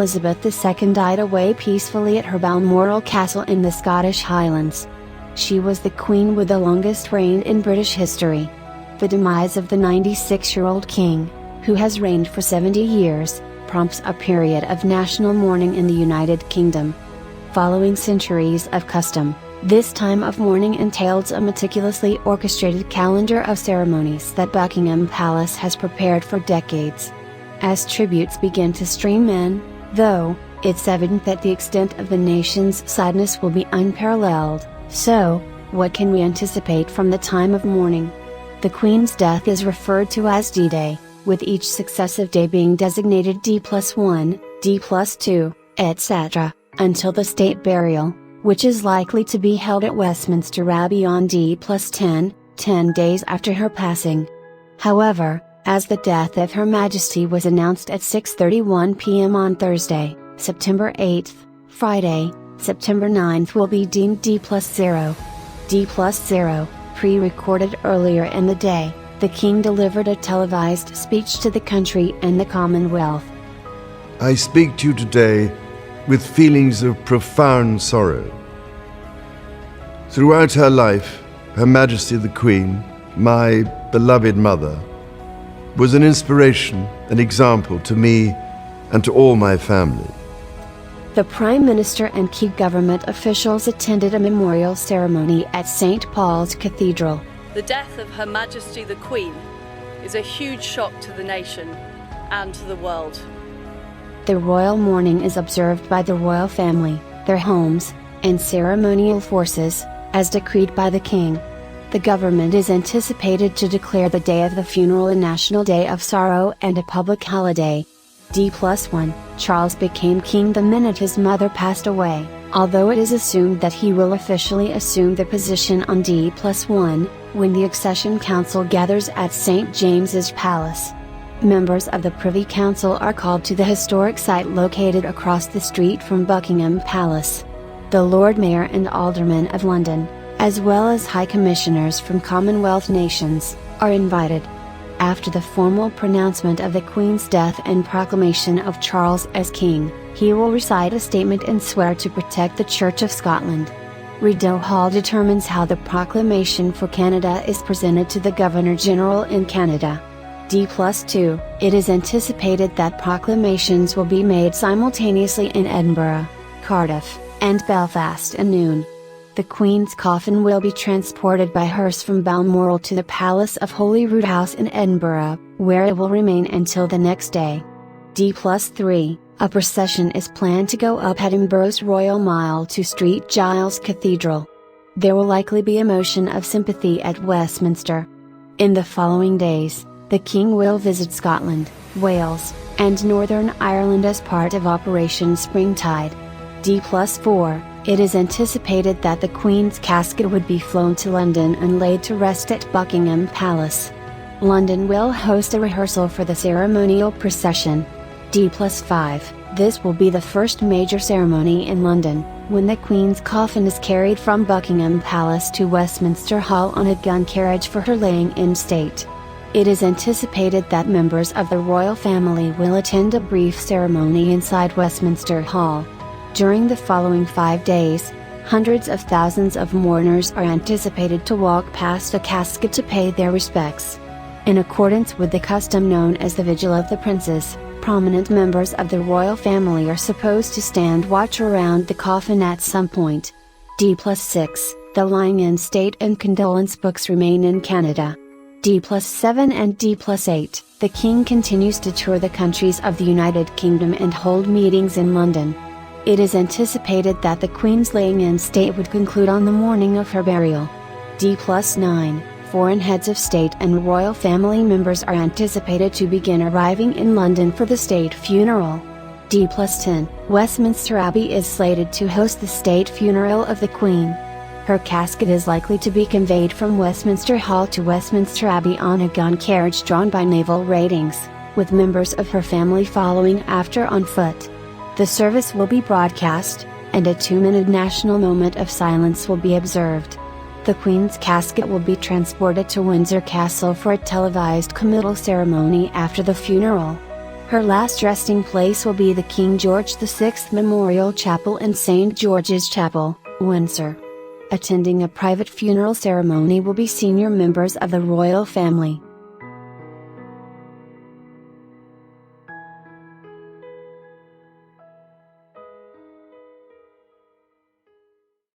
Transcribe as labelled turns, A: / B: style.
A: Elizabeth II died away peacefully at her Balmoral castle in the Scottish Highlands. She was the queen with the longest reign in British history. The demise of the 96-year-old king, who has reigned for 70 years, prompts a period of national mourning in the United Kingdom. Following centuries of custom, this time of mourning entails a meticulously orchestrated calendar of ceremonies that Buckingham Palace has prepared for decades. As tributes begin to stream in, though, it's evident that the extent of the nation's sadness will be unparalleled. So, what can we anticipate from the time of mourning? The Queen's death is referred to as D-Day, with each successive day being designated D+1, D+2, etc., until the state burial, which is likely to be held at Westminster Abbey on D+10, 10 days after her passing. However, as the death of Her Majesty was announced at 6:31 p.m. on Thursday, September 8, Friday, September 9 will be deemed D+0. D+0, pre-recorded earlier in the day, the King delivered a televised speech to the country and the Commonwealth.
B: I speak to you today with feelings of profound sorrow. Throughout her life, Her Majesty the Queen, my beloved mother, was an inspiration and example to me and to all my family.
A: The Prime Minister and key government officials attended a memorial ceremony at St. Paul's Cathedral.
C: The death of Her Majesty the Queen is a huge shock to the nation and to the world.
A: The royal mourning is observed by the royal family, their homes, and ceremonial forces, as decreed by the King. The government is anticipated to declare the day of the funeral a national day of sorrow and a public holiday. D+1, Charles became king the minute his mother passed away, although it is assumed that he will officially assume the position on D+1, when the Accession Council gathers at St. James's Palace. Members of the Privy Council are called to the historic site located across the street from Buckingham Palace. The Lord Mayor and Aldermen of London, as well as High Commissioners from Commonwealth nations, are invited. After the formal pronouncement of the Queen's death and proclamation of Charles as King, he will recite a statement and swear to protect the Church of Scotland. Rideau Hall determines how the proclamation for Canada is presented to the Governor-General in Canada. D+2, it is anticipated that proclamations will be made simultaneously in Edinburgh, Cardiff, and Belfast at noon. The Queen's coffin will be transported by hearse from Balmoral to the Palace of Holyrood House in Edinburgh, where it will remain until the next day. D+3, a procession is planned to go up Edinburgh's Royal Mile to St. Giles Cathedral. There will likely be a motion of sympathy at Westminster. In the following days, the King will visit Scotland, Wales, and Northern Ireland as part of Operation Springtide. D+4, it is anticipated that the Queen's casket would be flown to London and laid to rest at Buckingham Palace. London will host a rehearsal for the ceremonial procession. D+5, this will be the first major ceremony in London, when the Queen's coffin is carried from Buckingham Palace to Westminster Hall on a gun carriage for her laying in state. It is anticipated that members of the royal family will attend a brief ceremony inside Westminster Hall. During the following 5 days, hundreds of thousands of mourners are anticipated to walk past a casket to pay their respects. In accordance with the custom known as the Vigil of the Princes, prominent members of the royal family are supposed to stand watch around the coffin at some point. D+6, the lying in state and condolence books remain in Canada. D+7 and D+8, the King continues to tour the countries of the United Kingdom and hold meetings in London. It is anticipated that the Queen's laying in state would conclude on the morning of her burial. D+9, foreign heads of state and royal family members are anticipated to begin arriving in London for the state funeral. D+10, Westminster Abbey is slated to host the state funeral of the Queen. Her casket is likely to be conveyed from Westminster Hall to Westminster Abbey on a gun carriage drawn by naval ratings, with members of her family following after on foot. The service will be broadcast, and a 2-minute national moment of silence will be observed. The Queen's casket will be transported to Windsor Castle for a televised committal ceremony after the funeral. Her last resting place will be the King George VI Memorial Chapel in St. George's Chapel, Windsor. Attending a private funeral ceremony will be senior members of the royal family.